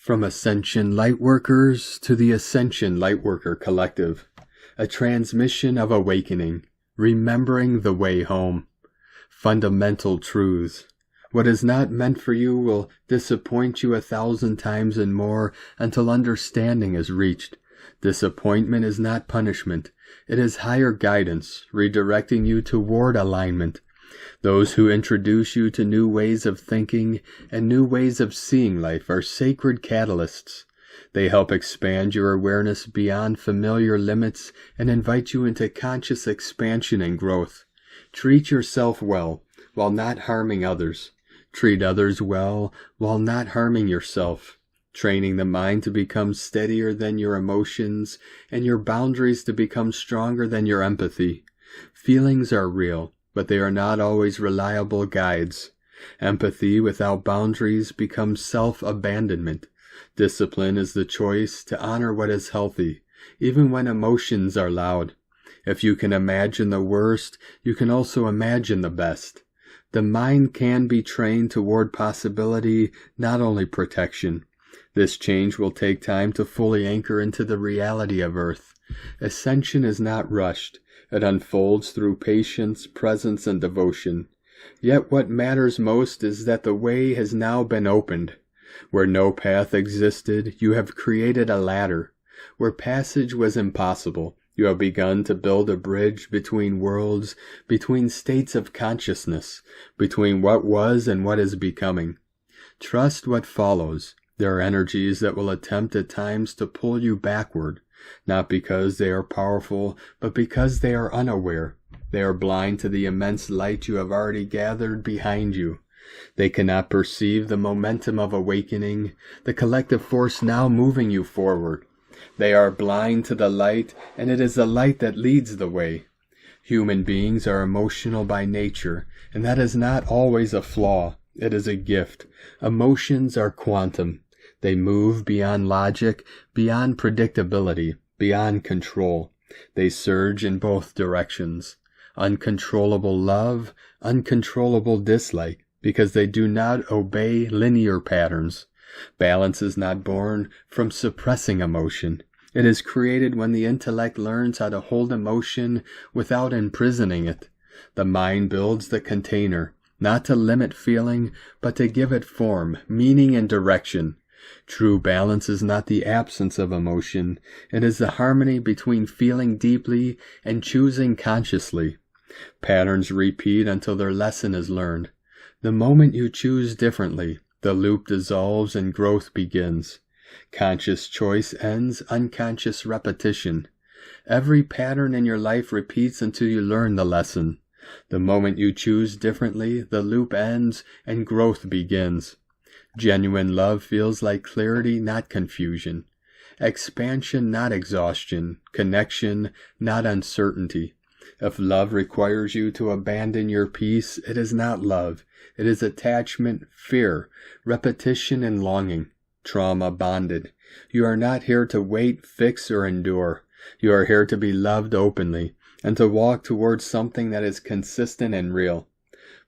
From Ascension Lightworkers to the Ascension Lightworker Collective, a transmission of awakening, remembering the way home. Fundamental truths. What is not meant for you will disappoint you 1,000 times and more until understanding is reached. Disappointment is not punishment. It is higher guidance, redirecting you toward alignment. Those who introduce you to new ways of thinking and new ways of seeing life are sacred catalysts. They help expand your awareness beyond familiar limits and invite you into conscious expansion and growth. Treat yourself well while not harming others. Treat others well while not harming yourself. Training the mind to become steadier than your emotions and your boundaries to become stronger than your empathy. Feelings are real, but they are not always reliable guides. Empathy without boundaries becomes self-abandonment. Discipline is the choice to honor what is healthy, even when emotions are loud. If you can imagine the worst, you can also imagine the best. The mind can be trained toward possibility, not only protection. This change will take time to fully anchor into the reality of Earth. Ascension is not rushed. It unfolds through patience, presence, and devotion. Yet what matters most is that the way has now been opened. Where no path existed, you have created a ladder. Where passage was impossible, you have begun to build a bridge between worlds, between states of consciousness, between what was and what is becoming. Trust what follows. There are energies that will attempt at times to pull you backward. Not because they are powerful, but because they are unaware. They are blind to the immense light you have already gathered behind you. They cannot perceive the momentum of awakening, the collective force now moving you forward. They are blind to the light, and it is the light that leads the way. Human beings are emotional by nature, and that is not always a flaw. It is a gift. Emotions are quantum. They move beyond logic, beyond predictability, beyond control. They surge in both directions. Uncontrollable love, uncontrollable dislike, because they do not obey linear patterns. Balance is not born from suppressing emotion. It is created when the intellect learns how to hold emotion without imprisoning it. The mind builds the container, not to limit feeling, but to give it form, meaning, and direction. True balance is not the absence of emotion. It is the harmony between feeling deeply and choosing consciously. Patterns repeat until their lesson is learned. The moment you choose differently, the loop dissolves and growth begins. Conscious choice ends unconscious repetition. Every pattern in your life repeats until you learn the lesson. The moment you choose differently, the loop ends and growth begins. Genuine love feels like clarity, not confusion. Expansion, not exhaustion. Connection, not uncertainty. If love requires you to abandon your peace, it is not love. It is attachment, fear, repetition, and longing. Trauma bonded. You are not here to wait, fix, or endure. You are here to be loved openly, and to walk towards something that is consistent and real.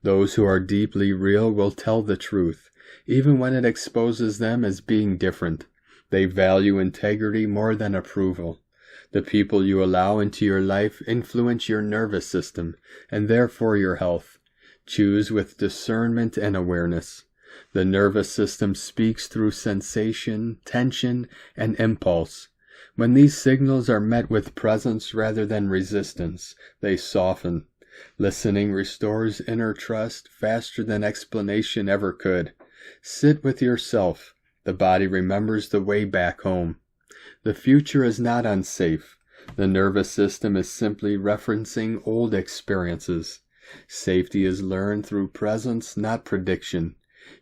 Those who are deeply real will tell the truth, even when it exposes them as being different. They value integrity more than approval. The people you allow into your life influence your nervous system, and therefore your health. Choose with discernment and awareness. The nervous system speaks through sensation, tension, and impulse. When these signals are met with presence rather than resistance, they soften. Listening restores inner trust faster than explanation ever could. Sit with yourself. The body remembers the way back home. The future is not unsafe. The nervous system is simply referencing old experiences. Safety is learned through presence, not prediction.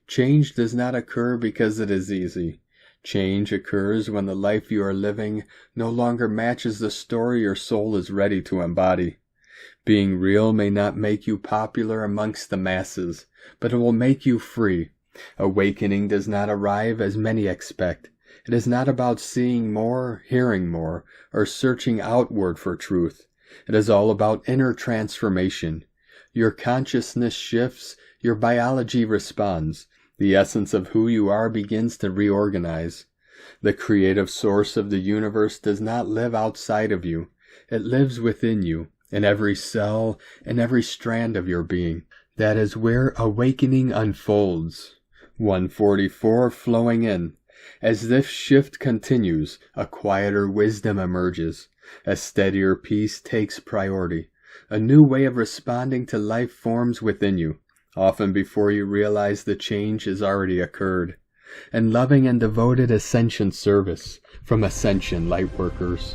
Change does not occur because it is easy. Change occurs when the life you are living no longer matches the story your soul is ready to embody. Being real may not make you popular amongst the masses, but it will make you free. Awakening does not arrive as many expect. It is not about seeing more, hearing more, or searching outward for truth. It is all about inner transformation. Your consciousness shifts, your biology responds, The essence of who you are begins to reorganize. The creative source of the universe does not live outside of you. It lives within you, in every cell and every strand of your being. That is where awakening unfolds. 144 flowing in. As this shift continues, a quieter wisdom emerges. A steadier peace takes priority. A new way of responding to life forms within you, often before you realize the change has already occurred. And loving and devoted ascension service from Ascension Lightworkers.